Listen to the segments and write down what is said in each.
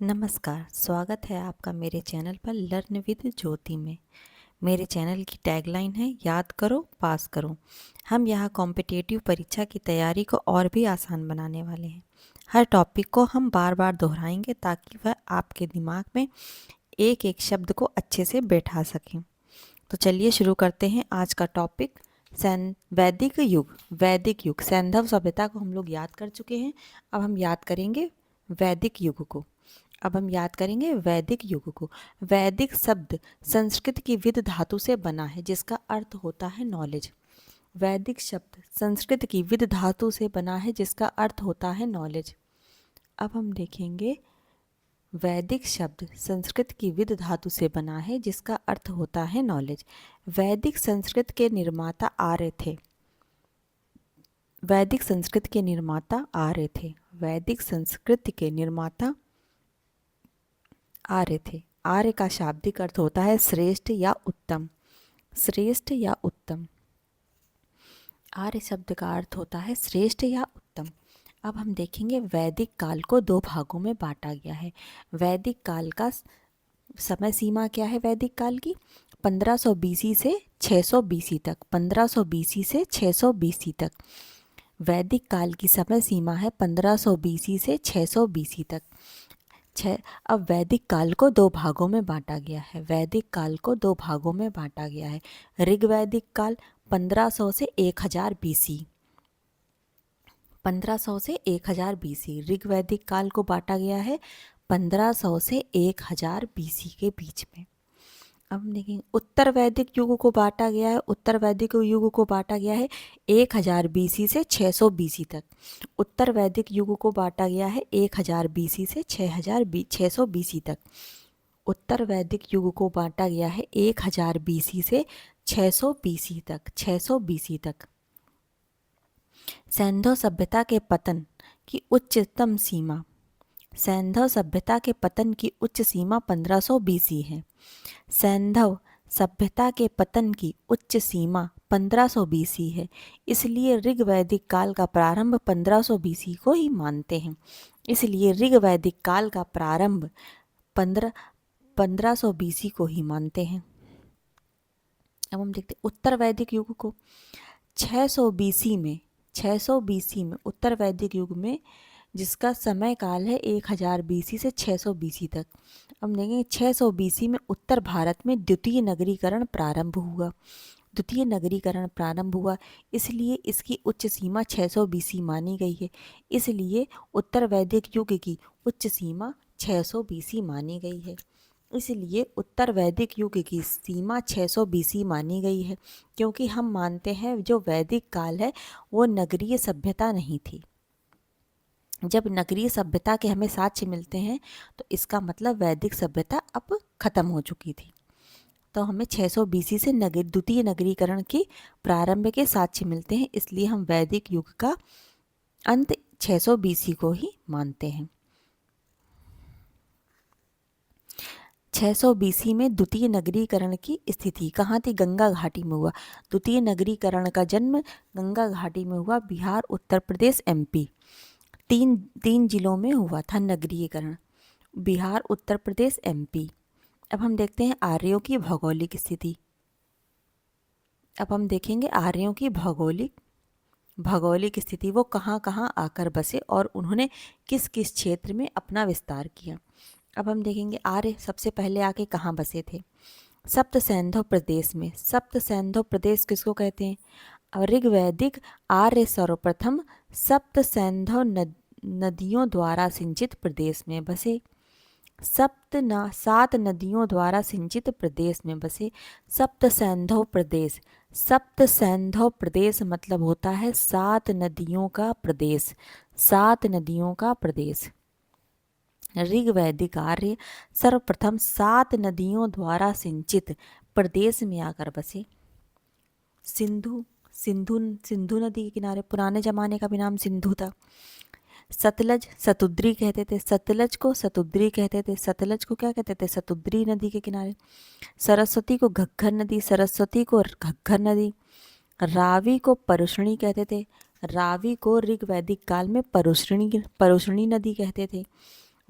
नमस्कार, स्वागत है आपका मेरे चैनल पर लर्न विद ज्योति में। मेरे चैनल की टैगलाइन है याद करो पास करो। हम यहाँ कॉम्पिटिटिव परीक्षा की तैयारी को और भी आसान बनाने वाले हैं। हर टॉपिक को हम बार बार दोहराएंगे ताकि वह आपके दिमाग में एक एक शब्द को अच्छे से बैठा सकें। तो चलिए शुरू करते हैं आज का टॉपिक। वैदिक युग सैंधव सभ्यता को हम लोग याद कर चुके हैं। अब हम याद करेंगे वैदिक युग को। वैदिक शब्द संस्कृत की विद धातु से बना है जिसका अर्थ होता है नॉलेज। वैदिक शब्द संस्कृत की विद धातु से बना है जिसका अर्थ होता है नॉलेज। अब हम देखेंगे वैदिक शब्द संस्कृत की विद धातु से बना है जिसका अर्थ होता है नॉलेज। वैदिक संस्कृत के निर्माता आर्य थे। वैदिक संस्कृत के निर्माता आर्य थे। वैदिक संस्कृत के निर्माता आर्य थे। आर्य का शाब्दिक अर्थ होता है श्रेष्ठ या उत्तम। श्रेष्ठ या उत्तम। आर्य शब्द का अर्थ होता है श्रेष्ठ या उत्तम। अब हम देखेंगे वैदिक काल को दो भागों में बांटा गया है। वैदिक काल का समय सीमा क्या है? वैदिक काल की 1500 बीसी से 600 बीसी तक। 1500 बीसी से 600 बीसी तक वैदिक काल की समय सीमा है। 1500 बीसी से 600 बीसी तक। अब वैदिक काल को दो भागों में बांटा गया है। वैदिक काल को दो भागों में बांटा गया है। ऋग्वैदिक काल 1500 से 1000 बीसी। 1500 से 1000 बीसी ऋग्वैदिक काल को बांटा गया है 1500 से 1000 बीसी के बीच में। अब देखेंगे उत्तर वैदिक युग को बांटा गया है। उत्तर वैदिक युग को बांटा गया है 1000 बीसी से 600 बीसी तक। उत्तर वैदिक युग को बांटा गया है 1000 बीसी से 600 बीसी तक। उत्तर वैदिक युग को बांटा गया है 1000 बीसी से 600 बीसी तक। 600 बीसी तक सैंधव सभ्यता के पतन की उच्चतम सीमा। सैंधव सभ्यता के पतन की उच्च सीमा 1500 बीसी है। सैंधव सभ्यता के पतन की उच्च सीमा 1500 बीसी है। इसलिए ऋग्वैदिक काल का प्रारंभ 1500 बीसी को ही मानते हैं। इसलिए ऋग्वैदिक काल का प्रारंभ 1500 बीसी को ही मानते हैं। अब हम देखते हैं उत्तर वैदिक युग को 600 बीसी में। 600 बीसी में उत्तर वैदिक युग में जिसका समय काल है 1000 बीसी से 600 बीसी तक। अब देखेंगे 600 बीसी में उत्तर भारत में द्वितीय नगरीकरण प्रारंभ हुआ। द्वितीय नगरीकरण प्रारंभ हुआ इसलिए इसकी उच्च सीमा 600 बीसी मानी गई है। इसलिए उत्तर वैदिक युग की उच्च सीमा 600 बीसी मानी गई है। इसलिए उत्तर वैदिक युग की सीमा 600 बीसी मानी गई है क्योंकि हम मानते हैं जो वैदिक काल है वो नगरीय सभ्यता नहीं थी। जब नगरीय सभ्यता के हमें साक्ष्य मिलते हैं तो इसका मतलब वैदिक सभ्यता अब खत्म हो चुकी थी। तो हमें 600 बीसी से द्वितीय नगरीकरण की प्रारंभ के साक्ष्य मिलते हैं। इसलिए हम वैदिक युग का अंत 600 बीसी को ही मानते हैं। 600 बीसी में द्वितीय नगरीकरण की स्थिति कहाँ थी? गंगा घाटी में हुआ। द्वितीय नगरीकरण का जन्म गंगा घाटी में हुआ। बिहार, उत्तर प्रदेश, एमपी तीन जिलों में हुआ था नगरीकरण। बिहार, उत्तर प्रदेश, एमपी। अब हम देखते हैं आर्यों की भौगोलिक स्थिति। अब हम देखेंगे आर्यों की भौगोलिक स्थिति। वो कहाँ कहाँ आकर बसे और उन्होंने किस किस क्षेत्र में अपना विस्तार किया। अब हम देखेंगे आर्य सबसे पहले आके कहाँ बसे थे? सप्त सैंधव प्रदेश में। सप्त सैंधव प्रदेश किसको कहते हैं? ऋग्वैदिक आर्य सर्वप्रथम सप्त सैंधव नदियों द्वारा सिंचित प्रदेश में बसे। 7 नदियों द्वारा सिंचित प्रदेश में बसे। सप्त सैंधव प्रदेश। सप्त सैंधव प्रदेश मतलब होता है 7 नदियों का प्रदेश। 7 नदियों का प्रदेश। ऋग्वैदिक आर्य सर्वप्रथम 7 नदियों द्वारा सिंचित प्रदेश में आकर बसे। सिंधु नदी के किनारे, पुराने जमाने का भी नाम सिंधु था। सतलज सतुद्री कहते थे। सतलज को सतुद्री कहते थे। सतलज को क्या कहते थे? सतुद्री नदी के किनारे। सरस्वती को घग्गर नदी। सरस्वती को घग्गर नदी। रावी को परुष्णी कहते थे। रावी को ऋग्वैदिक काल में परुष्णी नदी कहते थे।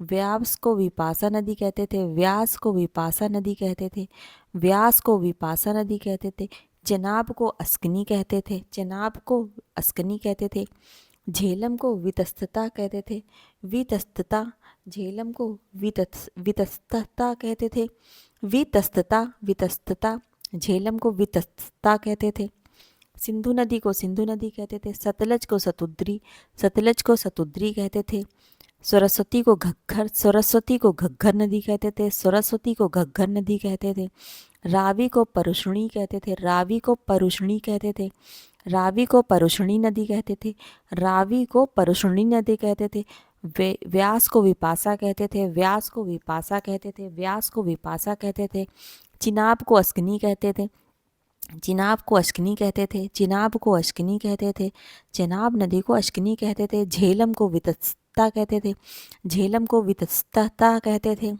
व्यास को विपाशा नदी कहते थे, व्यास को विपाशा नदी कहते थे, व्यास को विपाशा नदी कहते थे। चेनाब को अस्कनी कहते थे, चेनाब को अस्कनी कहते थे। झेलम को वितस्तता कहते थे, वितस्तता, झेलम को वितस्तता कहते थे, वितस्तता, वितस्तता, झेलम को वितस्तता कहते थे। सिंधु नदी को सिंधु नदी कहते थे, सतलज को सतुद्री, सतलज को सतुद्री कहते थे। सरस्वती को घग्घर, सरस्वती को घग्घर नदी कहते थे, सरस्वती को घग्घर नदी कहते थे। रावी को परुष्णी कहते थे, रावी को परुष्णी कहते थे, रावी को परुष्णी नदी कहते थे, रावी को परुष्णी नदी कहते थे। व्यास को विपाशा कहते थे, व्यास को विपाशा कहते थे, व्यास को विपाशा कहते थे। चिनाब को अस्कनी कहते थे, चिनाब को अश्कनी कहते थे, चिनाब को अश्कनी कहते थे, चिनाब नदी को अश्कनी कहते थे। झेलम को वितस्ता कहते थे, झेलम को वितस्तता कहते थे।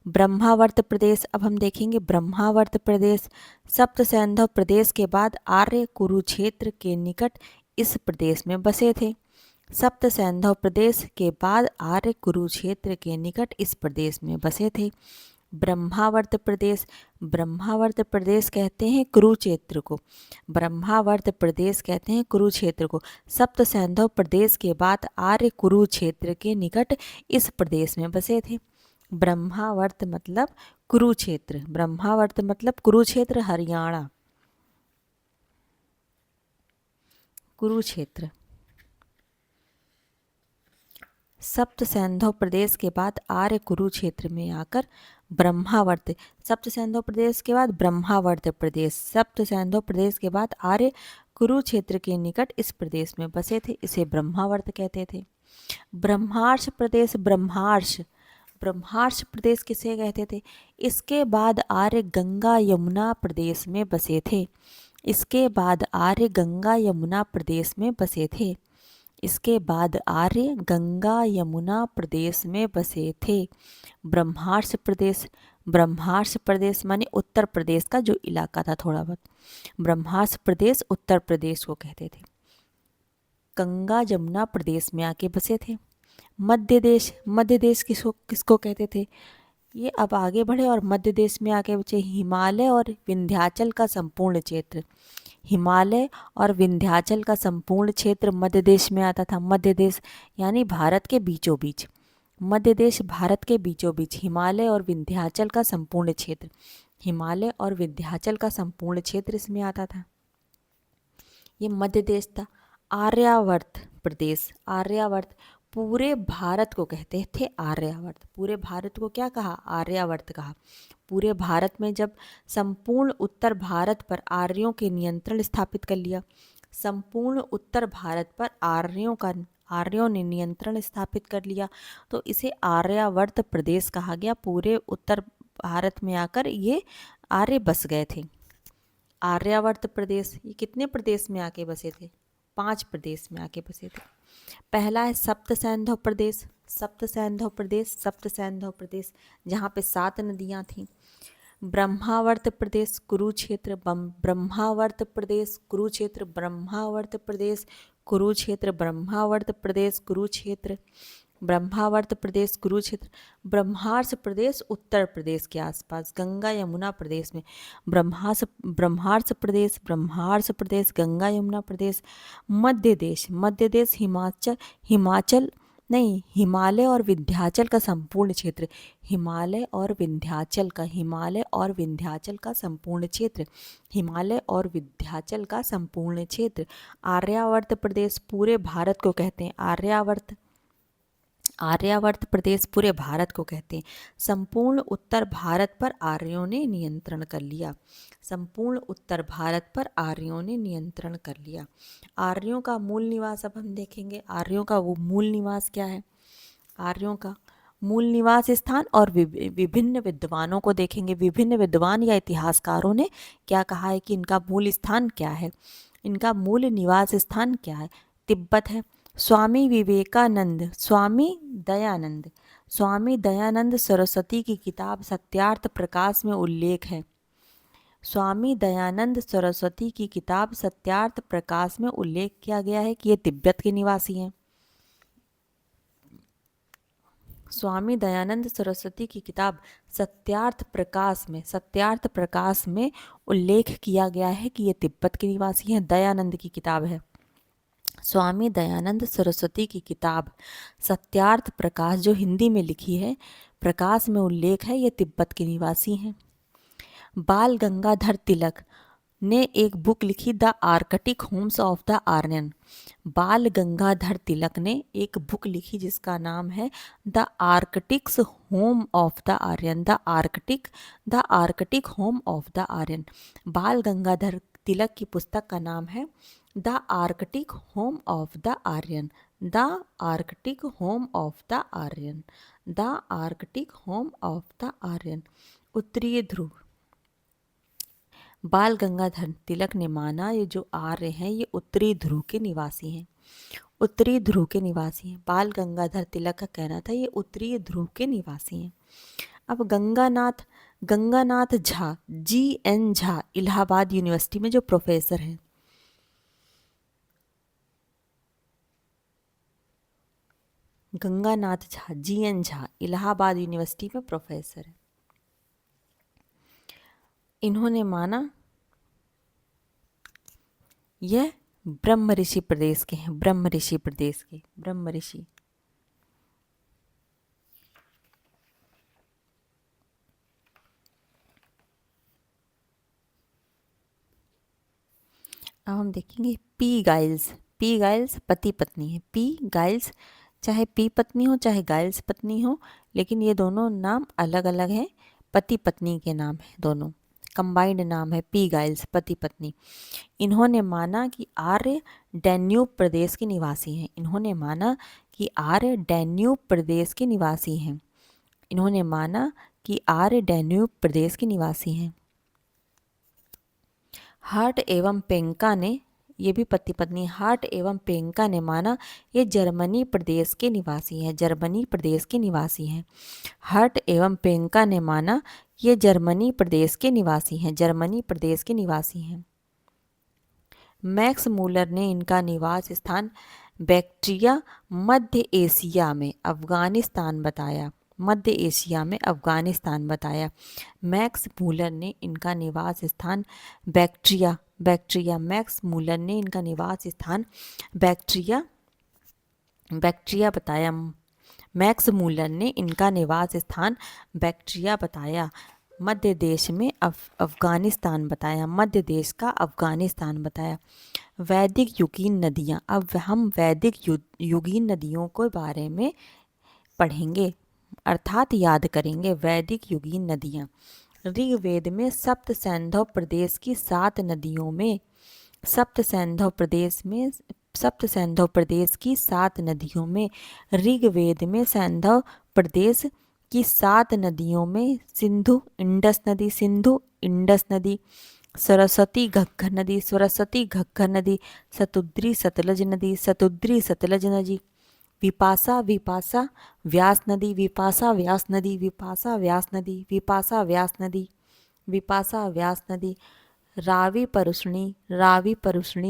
ब्रह्मावर्त प्रदेश, अब हम देखेंगे ब्रह्मावर्त प्रदेश। सप्त सैंधव प्रदेश के बाद आर्य कुरुक्षेत्र के निकट इस प्रदेश में बसे थे। सप्त सैंधव प्रदेश के बाद आर्य कुरुक्षेत्र के निकट इस प्रदेश में बसे थे। ब्रह्मावर्त प्रदेश, ब्रह्मावर्त प्रदेश कहते हैं कुरुक्षेत्र को, ब्रह्मावर्त प्रदेश कहते हैं कुरुक्षेत्र को। सप्त सैंधव प्रदेश के बाद आर्य कुरुक्षेत्र के निकट इस प्रदेश में बसे थे। ब्रह्मावर्त मतलब कुरुक्षेत्र, ब्रह्मावर्त मतलब कुरुक्षेत्र हरियाणा, कुरुक्षेत्र। सप्त सैंधव प्रदेश के बाद आर्य कुरुक्षेत्र में आकर ब्रह्मावर्त, सप्त सैंधव प्रदेश के बाद ब्रह्मावर्त प्रदेश, सप्त सैंधव प्रदेश के बाद आर्य कुरुक्षेत्र के निकट इस प्रदेश में बसे थे, इसे ब्रह्मावर्त कहते थे। ब्रह्मार्ष प्रदेश, ब्रह्मार्ष, ब्रह्मार्ष प्रदेश किसे कहते थे? इसके बाद आर्य गंगा यमुना प्रदेश में बसे थे, इसके बाद आर्य गंगा यमुना प्रदेश में बसे थे, इसके बाद आर्य गंगा यमुना प्रदेश में बसे थे। ब्रह्मार्ष प्रदेश, ब्रह्मार्ष प्रदेश माने उत्तर प्रदेश का जो इलाका था थोड़ा बहुत, ब्रह्मार्ष प्रदेश उत्तर प्रदेश को कहते थे। गंगा यमुना प्रदेश में आके बसे थे। मध्य देश, मध्य देश किसको किसको कहते थे? ये अब आगे बढ़े और मध्य देश में आके बचे हिमालय और विंध्याचल का संपूर्ण क्षेत्र, हिमालय और विंध्याचल का संपूर्ण क्षेत्र मध्य देश में आता था। मध्य देश यानी भारत के बीचों बीच, मध्य देश भारत के बीचों बीच, हिमालय और विंध्याचल का संपूर्ण क्षेत्र, हिमालय और विंध्याचल का संपूर्ण क्षेत्र इसमें आता था। ये मध्य देश था। आर्यावर्त प्रदेश, आर्यावर्त पूरे भारत को कहते थे आर्यावर्त, पूरे भारत को क्या कहा? आर्यावर्त कहा। पूरे भारत में जब संपूर्ण उत्तर भारत पर आर्यों के नियंत्रण स्थापित कर लिया, संपूर्ण उत्तर भारत पर आर्यों ने नियंत्रण स्थापित कर लिया, तो इसे आर्यावर्त प्रदेश कहा गया। पूरे उत्तर भारत में आकर ये आर्य बस गए थे। आर्यावर्त प्रदेश, ये कितने प्रदेश में आके बसे थे? 5 प्रदेश में आके बसे थे। पहला है सप्त सैंधव प्रदेश, सप्त सैंधव प्रदेश, सप्त सैंधव प्रदेश जहाँ पे 7 नदियाँ थीं। ब्रह्मावर्त प्रदेश कुरुक्षेत्र, ब्रह्मावर्त प्रदेश कुरुक्षेत्र, ब्रह्मावर्त प्रदेश कुरुक्षेत्र, ब्रह्मावर्त प्रदेश कुरुक्षेत्र, ब्रह्मावर्त प्रदेश कुरुक्षेत्र। ब्रह्मार्ष प्रदेश उत्तर प्रदेश के आसपास गंगा यमुना प्रदेश में, ब्रह्मार्ष प्रदेश, ब्रह्मार्ष प्रदेश गंगा यमुना प्रदेश। मध्य देश, मध्य देश हिमालय और विंध्याचल का संपूर्ण क्षेत्र, हिमालय और विंध्याचल का, हिमालय और विंध्याचल का संपूर्ण क्षेत्र, हिमालय और विंध्याचल का संपूर्ण क्षेत्र। आर्यावर्त प्रदेश पूरे भारत को कहते हैं आर्यावर्त, आर्यावर्त प्रदेश पूरे भारत को कहते हैं। संपूर्ण उत्तर भारत पर आर्यों ने नियंत्रण कर लिया, संपूर्ण उत्तर भारत पर आर्यों ने नियंत्रण कर लिया। आर्यों का मूल निवास अब हम देखेंगे, आर्यों का वो मूल निवास क्या है? आर्यों का मूल निवास स्थान और विभिन्न विद्वानों को देखेंगे। विभिन्न विद्वान या इतिहासकारों ने क्या कहा है कि इनका मूल स्थान क्या है, इनका मूल निवास स्थान क्या है? तिब्बत है। स्वामी विवेकानंद, स्वामी दयानंद सरस्वती की किताब सत्यार्थ प्रकाश में उल्लेख है, स्वामी दयानंद सरस्वती की किताब सत्यार्थ प्रकाश में उल्लेख किया गया है कि ये तिब्बत के निवासी हैं। स्वामी दयानंद सरस्वती की किताब सत्यार्थ प्रकाश में उल्लेख किया गया है कि ये तिब्बत के निवासी हैं। दयानंद की किताब है। स्वामी दयानंद सरस्वती की किताब सत्यार्थ प्रकाश जो हिंदी में लिखी है, प्रकाश में उल्लेख है ये तिब्बत के निवासी हैं। बाल गंगाधर तिलक ने एक बुक लिखी the Arctic homes of the Aryan. Bal Gangadhar तिलक ने एक बुक लिखी जिसका नाम है the Arctic's home of the Aryan. The Arctic home of the Aryan. Bal Gangadhar Tilak की पुस्तक का नाम है the Arctic home of the Aryan. The Arctic home of the Aryan. The Arctic home of the Aryan. उत्तरीय ध्रुव। बाल गंगाधर तिलक ने माना ये जो आर्य हैं ये उत्तरी ध्रुव के निवासी हैं। उत्तरी ध्रुव के निवासी हैं। बाल गंगाधर तिलक का कहना था ये उत्तरी ध्रुव के निवासी हैं। अब गंगानाथ झा, GN झा, इलाहाबाद यूनिवर्सिटी में जो प्रोफेसर हैं। गंगानाथ झा, GN झा, इलाहाबाद यूनिवर्सिटी में प्रोफेसर है। इन्होंने माना यह ब्रह्म ऋषि प्रदेश के हैं। ब्रह्म ऋषि प्रदेश के, ब्रह्म ऋषि। अब हम देखेंगे पी गाइल्स। पी गाइल्स पति पत्नी है। पी गाइल्स चाहे पी पत्नी हो चाहे गाइल्स पत्नी हो, लेकिन ये दोनों नाम अलग अलग हैं। पति पत्नी के नाम है, दोनों कंबाइंड नाम है पी गाइल्स, पति पत्नी। इन्होंने माना कि आर्य डैन्यूब प्रदेश के निवासी हैं। इन्होंने माना कि आर्य डैन्यूब प्रदेश के निवासी हैं। इन्होंने माना कि आर्य डैन्यूब प्रदेश के निवासी हैं। हार्ट एवं पेंका ने, ये भी पति पत्नी, हार्ट एवं पेंका ने माना ये जर्मनी प्रदेश के निवासी हैं। जर्मनी प्रदेश के निवासी हैं। हार्ट एवं पेंका ने माना ये जर्मनी प्रदेश के निवासी हैं। जर्मनी प्रदेश के निवासी हैं। मैक्स मूलर ने इनका निवास स्थान बैक्ट्रिया, मध्य एशिया में अफगानिस्तान बताया। मध्य एशिया में अफगानिस्तान बताया। मैक्स मूलर ने इनका निवास स्थान बैक्ट्रिया मैक्स मूलर ने इनका निवास स्थान बैक्ट्रिया बताया। मैक्स मूलर ने इनका निवास स्थान बैक्ट्रिया बताया। मध्य देश में अफगानिस्तान बताया। मध्य देश का अफगानिस्तान बताया। वैदिक युगीन नदियाँ। अब हम वैदिक युगीन नदियों के बारे में पढ़ेंगे, अर्थात याद करेंगे। वैदिक युगीन नदियाँ। ऋग्वेद में सप्त सैंधव प्रदेश की 7 नदियों में सप्त सैंधव प्रदेश की 7 नदियों में ऋग्वेद में सैंधव प्रदेश की 7 नदियों में सिंधु इंडस नदी, सरस्वती घग्गर नदी, सतुद्री सतलज नदी, विपासा व्यास नदी, रावी परुष्णी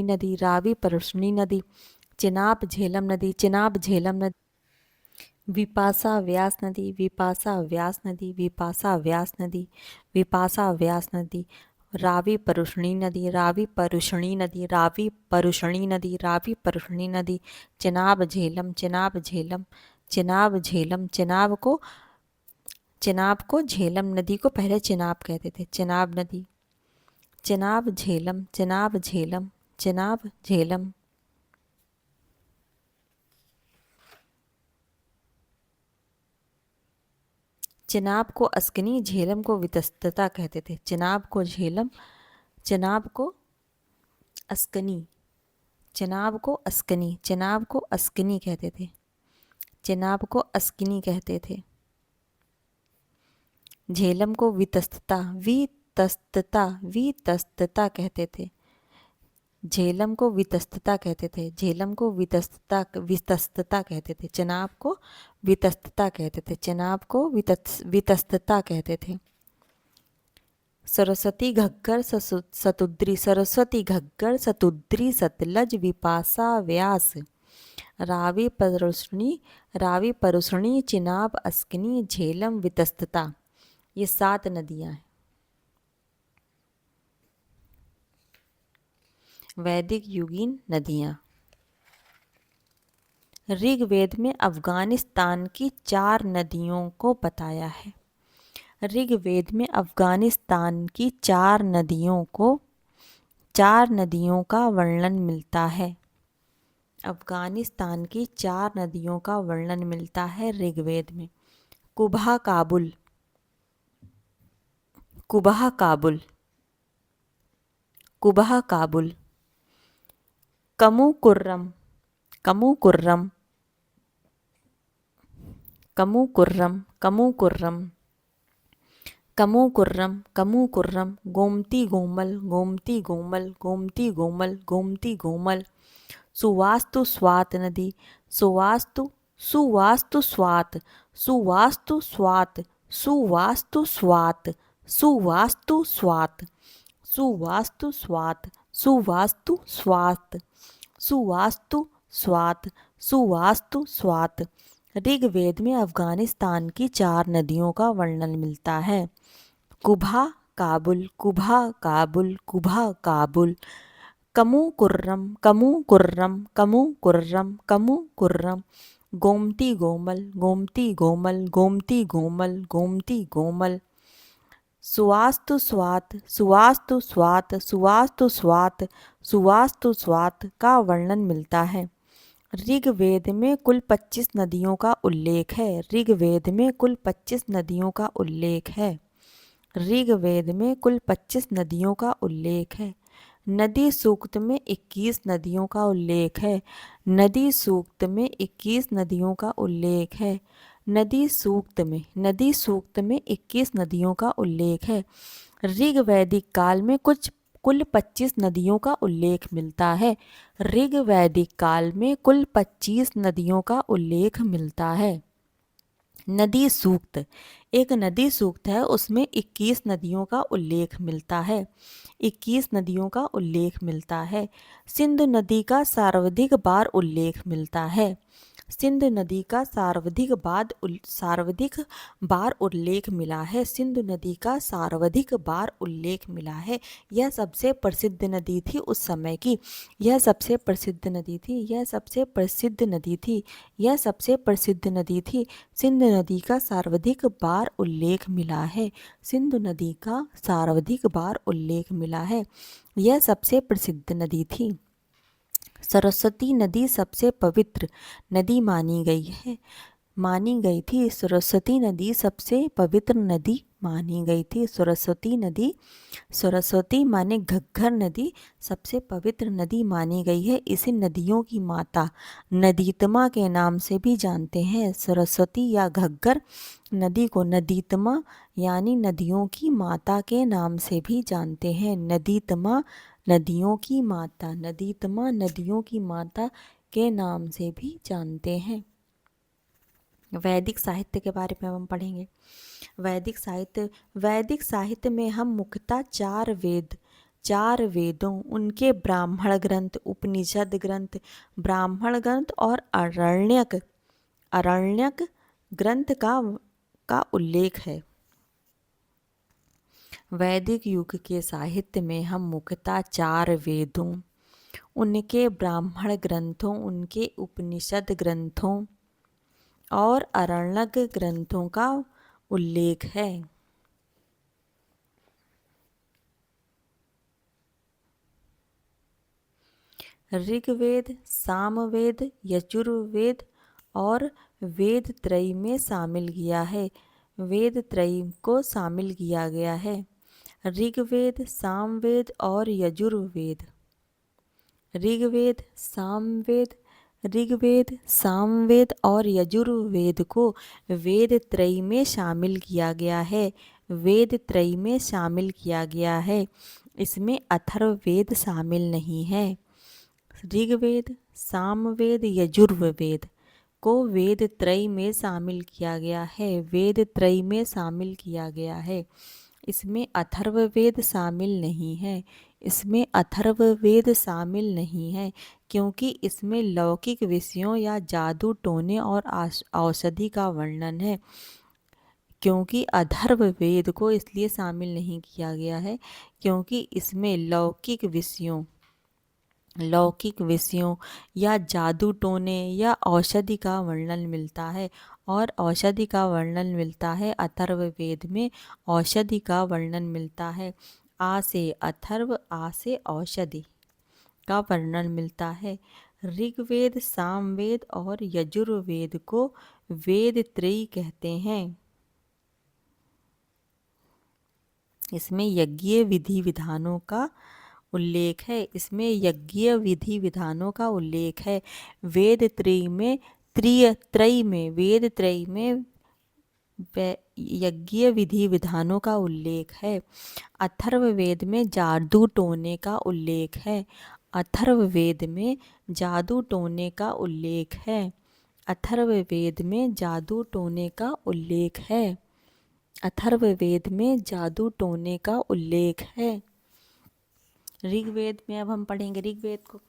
नदी, चिनाब झेलम नदी, विपासा व्यास नदी, रावी परुष्णी नदी, चिनाब झेलम, चिनाब को झेलम नदी को पहले चिनाब कहते थे। चिनाब नदी, चिनाब झेलम, चिनाब को अस्कनी, झेलम को वितस्तता कहते थे। चिनाब को झेलम, चिनाब को अस्कनी कहते थे। चिनाब को अस्कनी कहते थे। झेलम को वितस्तता कहते थे। झेलम को वितस्तता कहते थे। चिनाब को वितस्तता कहते थे। सरस्वती घग्गर सतुद्री, सतलज विपासा व्यास, रावी परुष्णी चिनाब अस्किनी झेलम वितस्तता। ये 7 नदियां हैं। वैदिक युगीन नदियां। ऋग्वेद में अफगानिस्तान की 4 नदियों को बताया है। ऋग्वेद में अफगानिस्तान की 4 नदियों का वर्णन मिलता है। अफगानिस्तान की 4 नदियों का वर्णन मिलता है ऋग्वेद में। कुबा काबुल, कुबा काबुल, कुबा काबुल, कमुकुर्रम, कमुकुर्रम, कमुकुर्रम, कमुकुर्रम, कमुकुर्रम, कमुकुर्रम, गोमती गोमल, गोमती गोमल, गोमती गोमल, गोमती गोमल, सुवास्तु स्वात नदी, सुवास्तु, सुवास्तु स्वात, सुवास्तु स्वात, सुवास्तु स्वात, सुवास्तु स्वात, सुवास्तु स्वात, सुवास्तु स्वात, सुवास्तु स्वात, सुवास्तु स्वात। ऋग्वेद में अफगानिस्तान की 4 नदियों का वर्णन मिलता है। कुबा काबुल, कुबा काबुल, कुबा काबुल, कमुकुर्रम, कमुकुर्रम, कमुकुर्रम, कमुकुर्रम, गोमती गोमल, गोमती गोमल, गोमती गोमल, गोमती गोमल, सुवास्तु स्वात, सुवास्तु स्वात, सुवास्तु स्वात, सुवास्तु स्वात का वर्णन मिलता है। ऋग्वेद में कुल 25 नदियों का उल्लेख है। ऋग्वेद में कुल 25 नदियों का उल्लेख है। ऋग्वेद में कुल 25 नदियों का उल्लेख है। नदी सूक्त में 21 नदियों का उल्लेख है। नदी सूक्त में 21 नदियों का उल्लेख है। नदी सूक्त में 21 नदियों का उल्लेख है। ऋग्वैदिक काल में कुल 25 नदियों का उल्लेख मिलता है। ऋग्वैदिक काल में कुल 25 नदियों का उल्लेख मिलता है। नदी सूक्त, एक नदी सूक्त है, उसमें 21 नदियों का उल्लेख मिलता है। 21 नदियों का उल्लेख मिलता है। सिंधु नदी का सर्वाधिक बार उल्लेख मिलता है। सिंधु नदी का सर्वाधिक बार उल्लेख मिला है। सिंधु नदी का सर्वाधिक बार उल्लेख मिला है। यह सबसे प्रसिद्ध नदी थी उस समय की। यह सबसे प्रसिद्ध नदी थी। यह सबसे प्रसिद्ध नदी थी। यह सबसे प्रसिद्ध नदी थी। सिंधु नदी का सर्वाधिक बार उल्लेख मिला है। सिंधु नदी का सर्वाधिक बार उल्लेख मिला है। यह सबसे प्रसिद्ध नदी थी। सरस्वती नदी सबसे पवित्र नदी मानी गई थी। सरस्वती नदी सबसे पवित्र नदी मानी गई थी। सरस्वती माने घग्गर नदी सबसे पवित्र नदी मानी गई है। इसे नदियों की माता नदीतमा के नाम से भी जानते हैं। सरस्वती या घग्गर नदी को नदीतमा यानी नदियों की माता के नाम से भी जानते हैं। नदीतमा नदियों की माता, नदीतमा नदियों की माता के नाम से भी जानते हैं। वैदिक साहित्य के बारे में हम पढ़ेंगे। वैदिक साहित्य में हम मुख्यतः 4 वेदों, उनके ब्राह्मण ग्रंथ, उपनिषद ग्रंथ, ब्राह्मण ग्रंथ और आरण्यक ग्रंथ का उल्लेख है। वैदिक युग के साहित्य में हम मुख्यतः 4 वेदों, उनके ब्राह्मण ग्रंथों, उनके उपनिषद ग्रंथों और आरण्यक ग्रंथों का उल्लेख है। ऋग्वेद, सामवेद, यजुर्वेद और वेद त्रयी में शामिल किया है। वेद त्रयी को शामिल किया गया है। ऋग्वेद, सामवेद और यजुर्वेद। ऋग्वेद, सामवेद और यजुर्वेद को वेद त्रयी में शामिल किया गया है। वेद त्रयी में शामिल किया गया है। इसमें अथर्ववेद शामिल नहीं है। ऋग्वेद, सामवेद, यजुर्वेद को वेद त्रयी में शामिल किया गया है। वेद त्रयी में शामिल किया गया है। इसमें अथर्ववेद शामिल नहीं है। इसमें अथर्ववेद शामिल नहीं है क्योंकि इसमें लौकिक विषयों या जादू टोने और औषधि का वर्णन है। क्योंकि अथर्ववेद को इसलिए शामिल नहीं किया गया है क्योंकि इसमें लौकिक विषयों या जादू टोने या औषधि का वर्णन मिलता है, और औषधि का वर्णन मिलता है अथर्ववेद में। औषधि का वर्णन मिलता है आ से अथर्व, आ से औषधि का वर्णन मिलता है। ऋग्वेद, सामवेद और यजुर्वेद को वेद त्रयी कहते हैं। इसमें यज्ञीय विधि विधानों का उल्लेख है। इसमें यज्ञीय विधि विधानों का उल्लेख है। वेद त्रयी में वेद त्रयी में यज्ञीय विधि विधानों का उल्लेख है। अथर्ववेद में जादू टोने का उल्लेख है। अथर्ववेद में जादू टोने का उल्लेख है। अथर्ववेद में जादू टोने का उल्लेख है। अथर्ववेद में जादू टोने का उल्लेख है। ऋग्वेद में अब हम पढ़ेंगे ऋग्वेद को।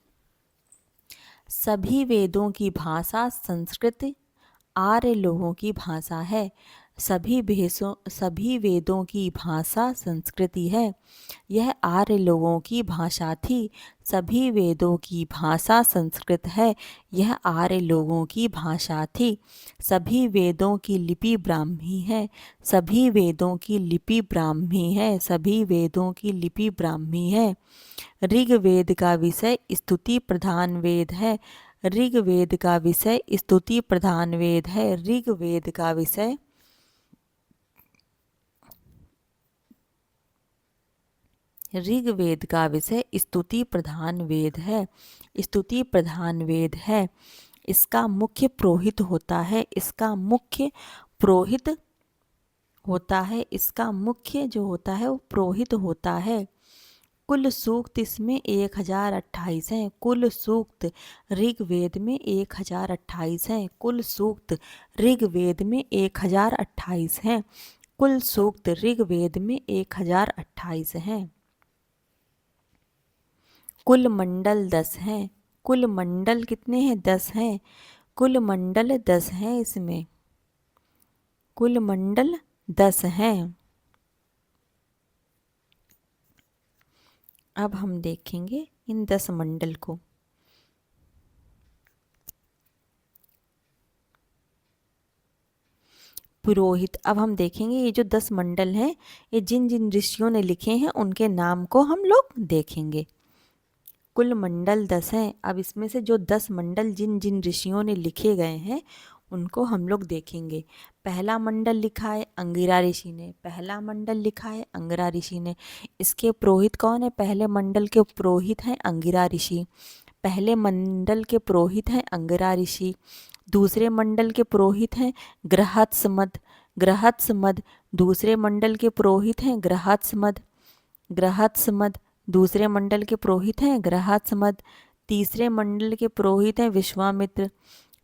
सभी वेदों की भाषा संस्कृत आर्य लोगों की भाषा है। सभी वेदों की भाषा संस्कृति है। यह आर्य लोगों की भाषा थी। सभी वेदों की भाषा संस्कृत है। यह आर्य लोगों की भाषा थी। सभी वेदों की लिपि ब्राह्मी है। सभी वेदों की लिपि ब्राह्मी है। सभी वेदों की लिपि ब्राह्मी है। ऋग्वेद का विषय स्तुति प्रधान वेद है। ऋग्वेद का विषय स्तुति प्रधान वेद है। ऋग्वेद का विषय स्तुति प्रधान वेद है। स्तुति प्रधान वेद है। इसका मुख्य पुरोहित होता है। इसका मुख्य पुरोहित होता है। इसका मुख्य जो होता है वो पुरोहित होता है। कुल सूक्त इसमें 1028 हैं। कुल सूक्त ऋग्वेद में 1028 हैं। कुल सूक्त ऋग्वेद में 1028 हैं। कुल सूक्त ऋग्वेद में 1028 हैं। कुल मंडल 10 हैं। कुल मंडल कितने हैं? 10 हैं। कुल मंडल 10 हैं। इसमें कुल मंडल 10 हैं। अब हम देखेंगे इन 10 मंडल को। पुरोहित। अब हम देखेंगे ये जो 10 मंडल हैं, ये जिन जिन ऋषियों ने लिखे हैं उनके नाम को हम लोग देखेंगे। कुल मंडल 10 हैं। अब इसमें से जो 10 मंडल जिन जिन ऋषियों ने लिखे गए हैं उनको हम लोग देखेंगे। पहला मंडल लिखा है अंगिरा ऋषि ने। पहला मंडल लिखा है अंगिरा ऋषि ने। इसके पुरोहित कौन है? पहले मंडल के पुरोहित हैं अंगिरा ऋषि। पहले मंडल के पुरोहित हैं अंगिरा ऋषि। दूसरे मंडल के पुरोहित हैं गृहत्समद। गृहत्समद। दूसरे मंडल के पुरोहित हैं गृहत्समद। गृहत्समद। दूसरे मंडल के पुरोहित हैं गृहत्समद। तीसरे मंडल के पुरोहित हैं विश्वामित्र।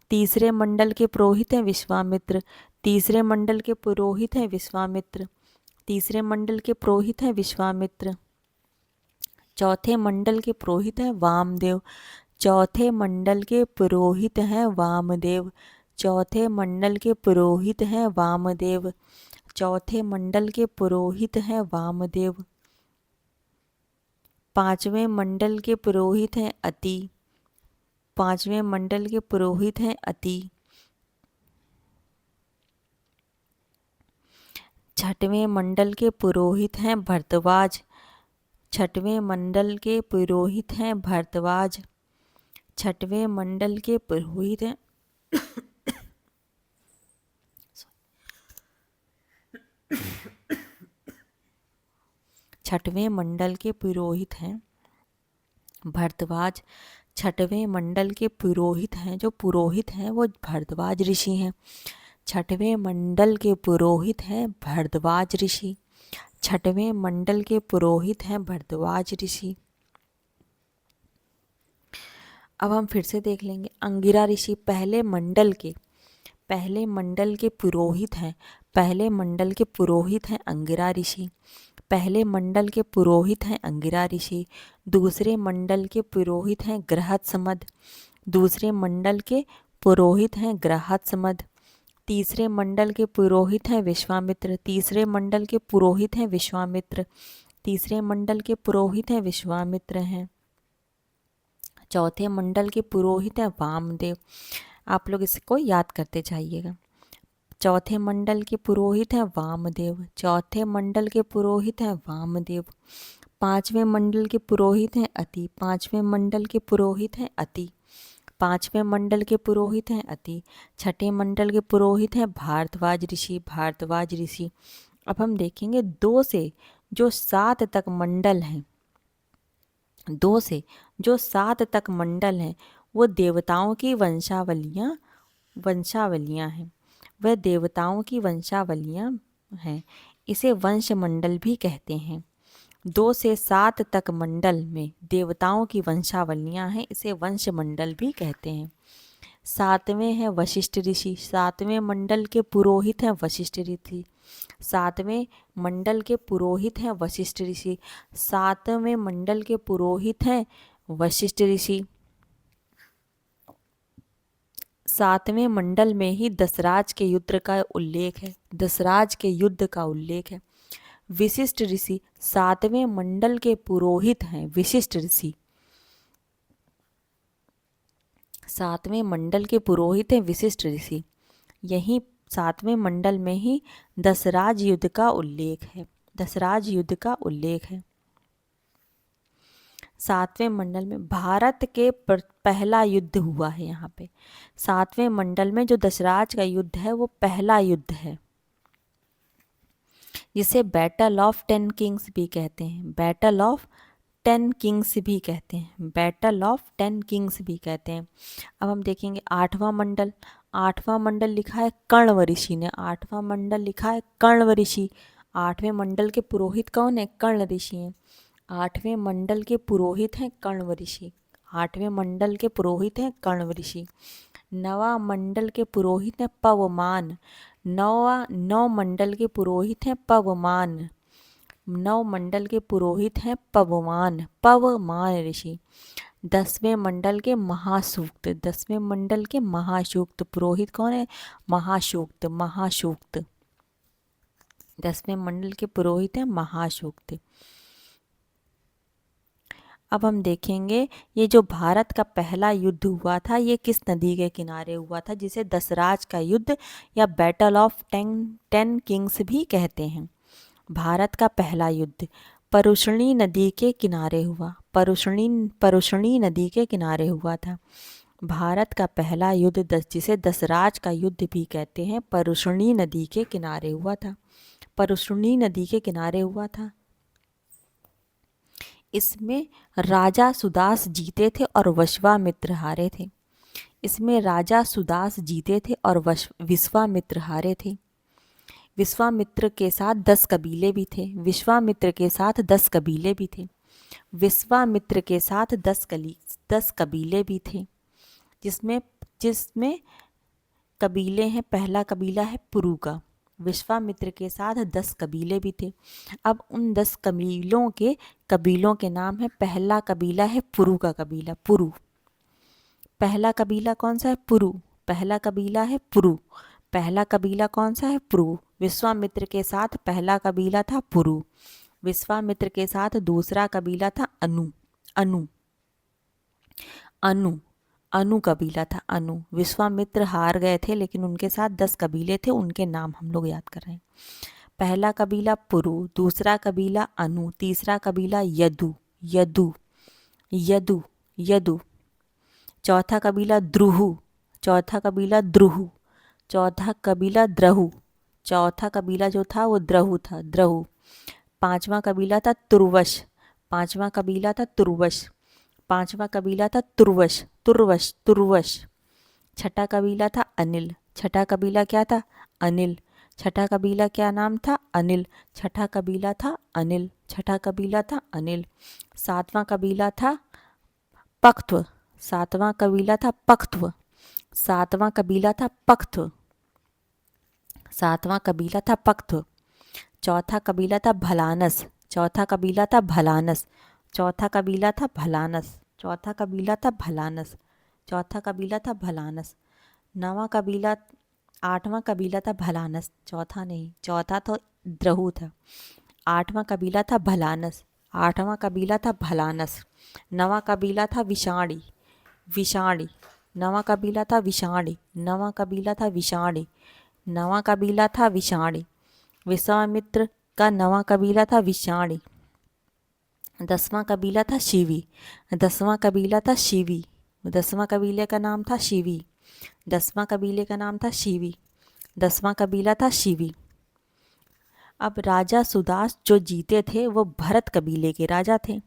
तीसरे मंडल के पुरोहित हैं विश्वामित्र। तीसरे मंडल के पुरोहित हैं विश्वामित्र। तीसरे मंडल के पुरोहित हैं विश्वामित्र। चौथे मंडल के पुरोहित हैं वामदेव। चौथे मंडल के पुरोहित हैं वामदेव। चौथे मंडल के पुरोहित हैं वामदेव। चौथे मंडल के पुरोहित हैं वामदेव। पांचवें मंडल के पुरोहित हैं अति। पांचवें मंडल के पुरोहित हैं अति। छठवें मंडल के पुरोहित हैं भरद्वाज। छठवें मंडल के पुरोहित हैं भरद्वाज। छठवें मंडल के पुरोहित हैं छठवें मंडल के पुरोहित हैं भरद्वाज। छठवें मंडल के पुरोहित हैं, जो पुरोहित हैं वो भरद्वाज ऋषि हैं। छठवें मंडल के पुरोहित हैं भरद्वाज ऋषि। छठवें मंडल के पुरोहित हैं भरद्वाज ऋषि। अब हम फिर से देख लेंगे। अंगिरा ऋषि पहले मंडल के पुरोहित हैं। पहले मंडल के पुरोहित हैं अंगिरा ऋषि। पहले मंडल के पुरोहित हैं अंगिरा ऋषि, दूसरे मंडल के पुरोहित हैं गृहस्थमद, दूसरे मंडल के पुरोहित हैं गृहस्थमद, तीसरे मंडल के पुरोहित हैं विश्वामित्र, तीसरे मंडल के पुरोहित हैं विश्वामित्र, तीसरे मंडल के पुरोहित हैं विश्वामित्र हैं, चौथे मंडल के पुरोहित हैं वामदेव। आप लोग इसको याद करते जाइएगा। चौथे मंडल के पुरोहित हैं वामदेव, चौथे मंडल के पुरोहित हैं वामदेव, पांचवें मंडल के पुरोहित हैं अति, पांचवें मंडल के पुरोहित हैं अति, पांचवें मंडल के पुरोहित हैं अति, छठे मंडल के पुरोहित हैं भारद्वाज ऋषि, भारद्वाज ऋषि। अब हम देखेंगे 2 से जो 7 तक मंडल हैं, 2 से जो 7 तक मंडल हैं वो देवताओं की वंशावलियाँ हैं, वह देवताओं की वंशावलियाँ हैं। इसे वंश मंडल भी कहते हैं। 2 से 7 तक मंडल में देवताओं की वंशावलियाँ हैं, इसे वंश मंडल भी कहते हैं। 7वें हैं वशिष्ठ ऋषि, 7वें मंडल के पुरोहित हैं वशिष्ठ ऋषि, 7वें मंडल के पुरोहित हैं वशिष्ठ ऋषि, 7वें मंडल के पुरोहित हैं वशिष्ठ ऋषि। 7वें मंडल में ही दशराज के युद्ध का उल्लेख है, दशराज के युद्ध का उल्लेख है। विशिष्ट ऋषि 7वें मंडल के पुरोहित हैं, विशिष्ट ऋषि 7वें मंडल के पुरोहित हैं विशिष्ट ऋषि। यही 7वें मंडल में ही दशराज युद्ध का उल्लेख है, दशराज युद्ध का उल्लेख है। 7वें मंडल में भारत के पहला युद्ध हुआ है। यहाँ पे 7वें मंडल में जो दशराज का युद्ध है वो पहला युद्ध है, जिसे बैटल ऑफ 10 किंग्स भी कहते हैं, बैटल ऑफ 10 किंग्स भी कहते हैं, बैटल ऑफ 10 किंग्स भी कहते हैं। अब हम देखेंगे 8वां मंडल, 8वां मंडल लिखा है कण्व ऋषि ने, 8वां मंडल लिखा है कण्व ऋषि। 8वें मंडल के पुरोहित कौन है? कर्ण ऋषि हैं। 8वें मंडल के पुरोहित हैं कण्व ऋषि, 8वें मंडल के पुरोहित हैं कण्व ऋषि। 9वां मंडल के पुरोहित हैं पवमान, 9 मंडल के पुरोहित हैं पवमान, 9 मंडल के पुरोहित हैं पवमान, पवमान ऋषि। 10वें मंडल के महासूक्त, 10वें मंडल के महासूक्त पुरोहित कौन है? महासूक्त, महासूक्त 10वें मंडल के पुरोहित हैं महासूक्त। अब हम देखेंगे ये जो भारत का पहला युद्ध हुआ था ये किस नदी के किनारे हुआ था, जिसे दशराज का युद्ध या बैटल ऑफ 10 किंग्स भी कहते हैं। भारत का पहला युद्ध परुष्णी नदी के किनारे हुआ, परुष्णी नदी के किनारे हुआ था। भारत का पहला युद्ध जिसे दशराज का युद्ध भी कहते हैं, परुष्णी नदी के किनारे हुआ था, परुष्णी नदी के किनारे हुआ था। इसमें राजा सुदास जीते थे और विश्वामित्र हारे थे, इसमें राजा सुदास जीते थे और विश्वामित्र हारे थे। विश्वामित्र के साथ 10 कबीले भी थे, विश्वामित्र के साथ 10 कबीले भी थे, विश्वामित्र के साथ 10 कबीले भी थे, जिसमें कबीले हैं, पहला कबीला है पुरु का। विश्वामित्र के साथ 10 कबीले भी थे। अब उन 10 कबीलों के नाम है, पहला कबीला है पुरु का कबीला, पुरु। पहला कबीला कौन सा है? पुरु। पहला कबीला है पुरु। पहला कबीला कौन सा है? पुरु। विश्वामित्र के साथ पहला कबीला था पुरु। विश्वामित्र के साथ दूसरा कबीला था अनु, अनु, अनु, अनु कबीला था, अनु। विश्वामित्र हार गए थे लेकिन उनके साथ 10 कबीले थे, उनके नाम हम लोग याद कर रहे हैं। पहला कबीला पुरु, दूसरा कबीला अनु, तीसरा कबीला यदु, यदु, यदु, यदु, चौथा कबीला द्रुहु, चौथा कबीला द्रुहु, चौथा कबीला द्रहु, चौथा कबीला जो था वो द्रहु था, द्रहु। पांचवा कबीला था तुर्वश, पांचवा कबीला था तुर्वश, पांचवा कबीला था तुर्वश, तुर्वश, तुर्वश। छठा कबीला था अनिल, छठा कबीला क्या था? अनिल। छठा कबीला क्या नाम था? अनिल। छठा कबीला था अनिल, छठा कबीला था अनिल। सातवां कबीला था पख्त्व, सातवां कबीला था पख्त्व, सातवां कबीला था पख्त्व, सातवां कबीला था पख्त्व। चौथा कबीला था भलानस, चौथा कबीला था भलानस, चौथा कबीला था भलानस, चौथा कबीला था भलानस, चौथा कबीला था भलानस। नवा कबीला, आठवां कबीला था भलानस, चौथा नहीं, चौथा तो द्रहु था। आठवां कबीला था भलानस, आठवां कबीला था भलानस। नवा कबीला था विषाणी, विषाणी। नवा कबीला था विषाणी, नवा कबीला था विषाणी, नवा कबीला था विषाणी। विश्वामित्र का नवा कबीला था विषाणी। 10वां कबीला था शिवी, 10वां कबीला था शिवी, 10वां कबीले का नाम था शिवी, 10वां कबीले का नाम था शिवी, 10वां कबीला था शिवी। अब राजा सुदास जो जीते थे वो भरत कबीले के राजा थे।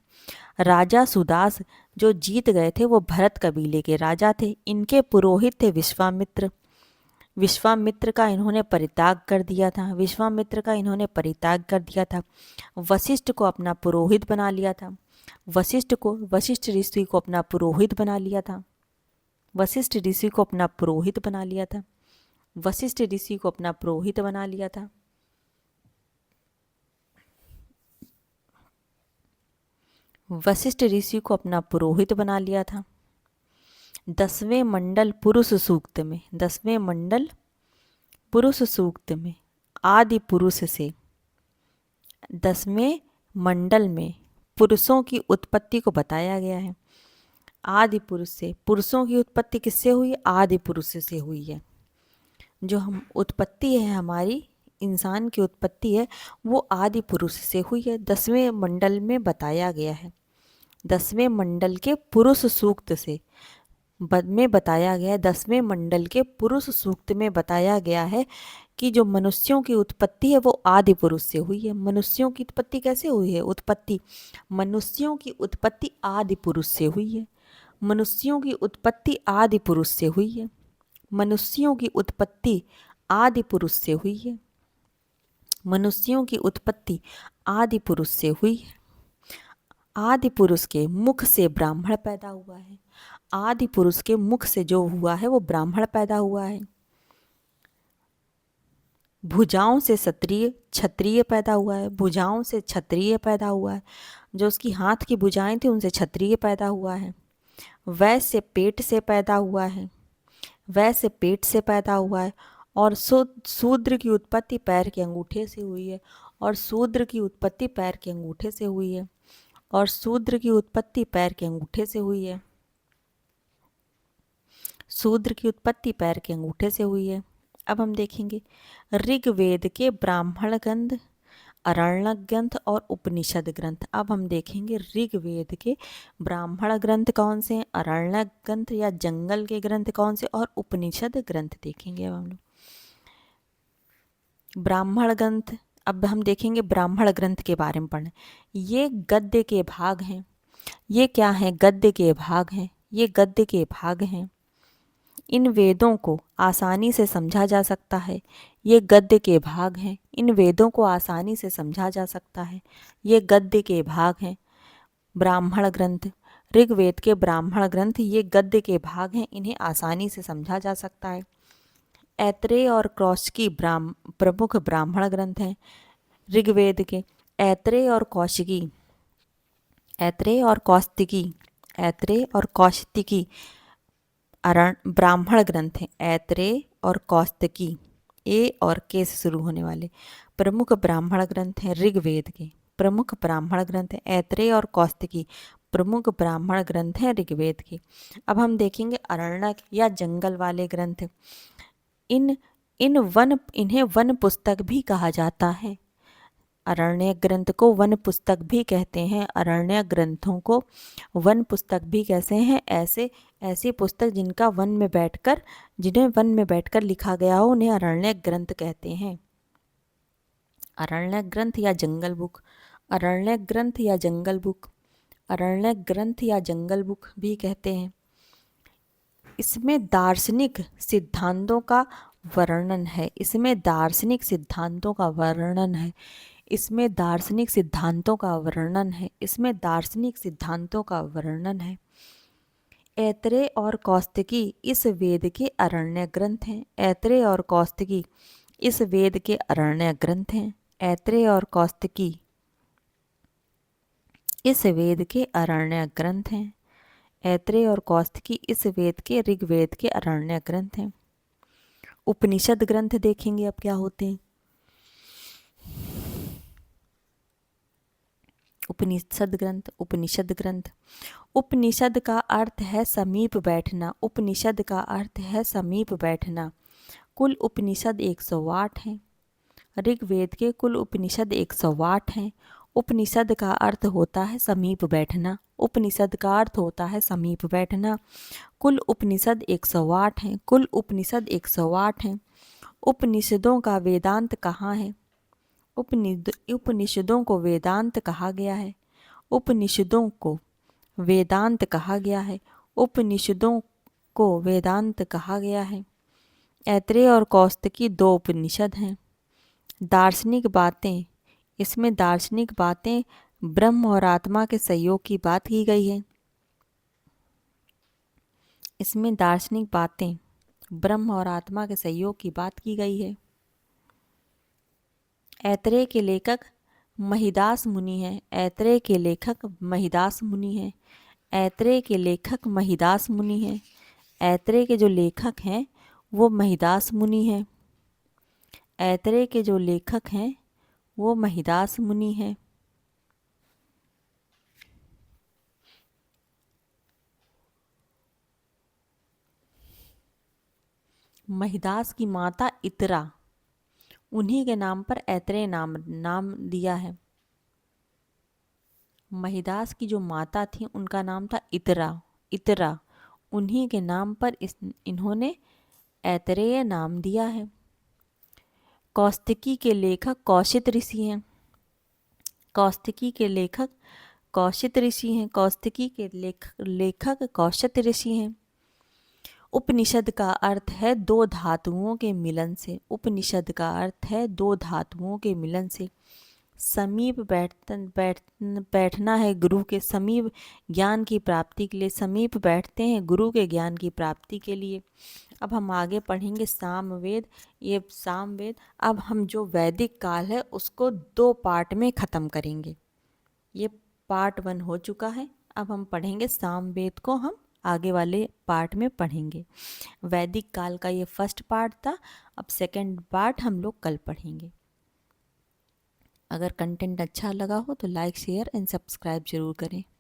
राजा सुदास जो जीत गए थे वो भरत कबीले के राजा थे। इनके पुरोहित थे विश्वामित्र। विश्वामित्र का इन्होंने परित्याग कर दिया था, विश्वामित्र का इन्होंने परित्याग कर दिया था। वशिष्ठ को अपना पुरोहित बना लिया था, वशिष्ठ ऋषि को अपना पुरोहित बना लिया था, वशिष्ठ ऋषि को अपना पुरोहित बना लिया था, वशिष्ठ ऋषि को अपना पुरोहित बना लिया था। वशिष्ठ ऋषि को अपना पुरोहित बना लिया था। 10वें मंडल पुरुष सूक्त में, 10वें मंडल पुरुष सूक्त में आदि पुरुष से, 10वें मंडल में पुरुषों की उत्पत्ति को बताया गया है। आदि पुरुष से, पुरुषों की उत्पत्ति किससे हुई? आदि पुरुष से हुई है। जो हम उत्पत्ति है हमारी, इंसान की उत्पत्ति है, वो आदि पुरुष से हुई है। 10वें मंडल में बताया गया है, 10वें मंडल के पुरुष सूक्त से में बताया गया है, 10वें मंडल के पुरुष सूक्त में बताया गया है कि जो मनुष्यों की उत्पत्ति है वो आदि पुरुष से हुई है। मनुष्यों की उत्पत्ति कैसे हुई है? उत्पत्ति, मनुष्यों की उत्पत्ति आदि पुरुष से हुई है, मनुष्यों की उत्पत्ति आदि पुरुष से हुई है, मनुष्यों की उत्पत्ति आदि पुरुष से हुई है, मनुष्यों की उत्पत्ति आदि पुरुष से हुई है। आदि पुरुष के मुख से ब्राह्मण पैदा हुआ है, आदि पुरुष के मुख से जो हुआ है वो ब्राह्मण पैदा हुआ है। भुजाओं से क्षत्रिय, क्षत्रिय पैदा हुआ है, भुजाओं से क्षत्रिय पैदा हुआ है। जो उसकी हाथ की भुजाएं थी उनसे क्षत्रिय पैदा हुआ है। वैश्य पेट से पैदा हुआ है, वैश्य पेट से पैदा हुआ है। और शूद्र की उत्पत्ति पैर के अंगूठे से हुई है, और शूद्र की उत्पत्ति पैर के अंगूठे से हुई है, और शूद्र की उत्पत्ति पैर के अंगूठे से हुई है, शूद्र की उत्पत्ति पैर के अंगूठे से हुई है। अब हम देखेंगे ऋग्वेद के ब्राह्मण ग्रंथ, अरण्यक ग्रंथ और उपनिषद ग्रंथ। अब हम देखेंगे ऋग्वेद के ब्राह्मण ग्रंथ कौन से हैं, अरण्यक ग्रंथ या जंगल के ग्रंथ कौन से, और उपनिषद ग्रंथ देखेंगे अब हम लोग। ब्राह्मण ग्रंथ, अब हम देखेंगे ब्राह्मण ग्रंथ के बारे में पढ़ें। ये गद्य के भाग हैं, ये क्या है? गद्य के भाग हैं, ये गद्य के भाग हैं। इन वेदों को आसानी से समझा जा सकता है, ये गद्य के भाग हैं। इन वेदों को आसानी से समझा जा सकता है, ये गद्य के भाग हैं। ब्राह्मण ग्रंथ, ऋग्वेद के ब्राह्मण ग्रंथ ये गद्य के भाग हैं, इन्हें आसानी से समझा जा सकता है। ऐत्रेय और कौशिकी प्रमुख ब्राह्मण ग्रंथ हैं ऋग्वेद के। ऐत्रेय और कौशिकी, ऐत्रेय और कौशिकी, ऐत्रेय और कौशिकी ब्राह्मण ग्रंथ हैं। ऐत्रेय और कौशिकी, ए और के से शुरू होने वाले प्रमुख ब्राह्मण ग्रंथ हैं ऋग्वेद के, प्रमुख ब्राह्मण ग्रंथ हैं। ऐत्रेय और कौशिकी प्रमुख ब्राह्मण ग्रंथ हैं ऋग्वेद के। अब हम देखेंगे अरण्यक या जंगल वाले ग्रंथ। इन्हें वन पुस्तक भी कहा जाता है। अरण्य ग्रंथ को वन पुस्तक भी कहते हैं, अरण्य ग्रंथों को वन पुस्तक भी कहते हैं। ऐसी पुस्तक जिनका जिन्हें वन में बैठकर लिखा गया हो उन्हें अरण्य ग्रंथ कहते हैं। अरण्य ग्रंथ या जंगल बुक, अरण्य ग्रंथ या जंगल बुक, अरण्य ग्रंथ या जंगल बुक भी कहते हैं। इसमें दार्शनिक सिद्धांतों का वर्णन है, इसमें दार्शनिक सिद्धांतों का वर्णन है, इसमें दार्शनिक सिद्धांतों का वर्णन है, इसमें दार्शनिक सिद्धांतों का वर्णन है। ऐत्रेय और कौशिकी इस वेद के अरण्य ग्रंथ हैं, ऐत्रेय और कौशिकी इस वेद के अरण्य ग्रंथ हैं। ऐत्रेय और कौस्तिकी इस वेद के अरण्य ग्रंथ हैं। ऐत्रेय और कौस्तिकी इस वेद के ऋग्वेद के अरण्य ग्रंथ हैं। उपनिषद ग्रंथ देखेंगे अब क्या होते हैं। उपनिषद ग्रंथ उपनिषद का अर्थ है समीप बैठना। उपनिषद का अर्थ है समीप बैठना। कुल उपनिषद 108 हैं। ऋग्वेद के कुल उपनिषद 108 हैं। उपनिषद का अर्थ होता है समीप बैठना। उपनिषद का अर्थ होता है समीप बैठना। कुल उपनिषद 108 हैं। कुल उपनिषद 108 हैं। उपनिषदों का वेदांत कहाँ है? उपनिषदों को वेदांत कहा गया है। उपनिषदों को वेदांत कहा गया है। उपनिषदों को वेदांत कहा गया है। ऐत्रेय और कौस्तिकी 2 उपनिषद हैं। दार्शनिक बातें, इसमें दार्शनिक बातें ब्रह्म और आत्मा के सहयोग की बात की गई है। इसमें दार्शनिक बातें ब्रह्म और आत्मा के सहयोग की बात की गई है। ऐत्रेय के लेखक महिदास मुनि हैं। ऐत्रेय के लेखक महिदास मुनि हैं। ऐत्रेय के लेखक महिदास मुनि हैं। ऐत्रेय के जो लेखक हैं वो महिदास मुनि हैं। ऐत्रेय के जो लेखक हैं वो महिदास मुनि हैं। महिदास की माता इतरा, उन्हीं के नाम पर ऐत्रेय नाम दिया है। महिदास की जो माता थी उनका नाम था इतरा, उन्हीं के नाम पर इन्होंने ऐत्रेय नाम दिया है। कौस्तिकी के लेखक कौशित ऋषि हैं। कौस्तिकी के लेखक कौशित ऋषि हैं। कौस्तिकी के लेखक कौशित ऋषि हैं। उपनिषद का अर्थ है 2 धातुओं के मिलन से। उपनिषद का अर्थ है 2 धातुओं के मिलन से। समीप बैठना है गुरु के समीप ज्ञान की प्राप्ति के लिए। समीप बैठते हैं गुरु के ज्ञान की प्राप्ति के लिए। अब हम आगे पढ़ेंगे सामवेद। ये सामवेद, अब हम जो वैदिक काल है उसको 2 पार्ट में ख़त्म करेंगे। ये पार्ट 1 हो चुका है। अब हम पढ़ेंगे सामवेद को, हम आगे वाले पार्ट में पढ़ेंगे। वैदिक काल का ये फर्स्ट पार्ट था। अब सेकंड पार्ट हम लोग कल पढ़ेंगे। अगर कंटेंट अच्छा लगा हो तो लाइक, शेयर एंड सब्सक्राइब जरूर करें।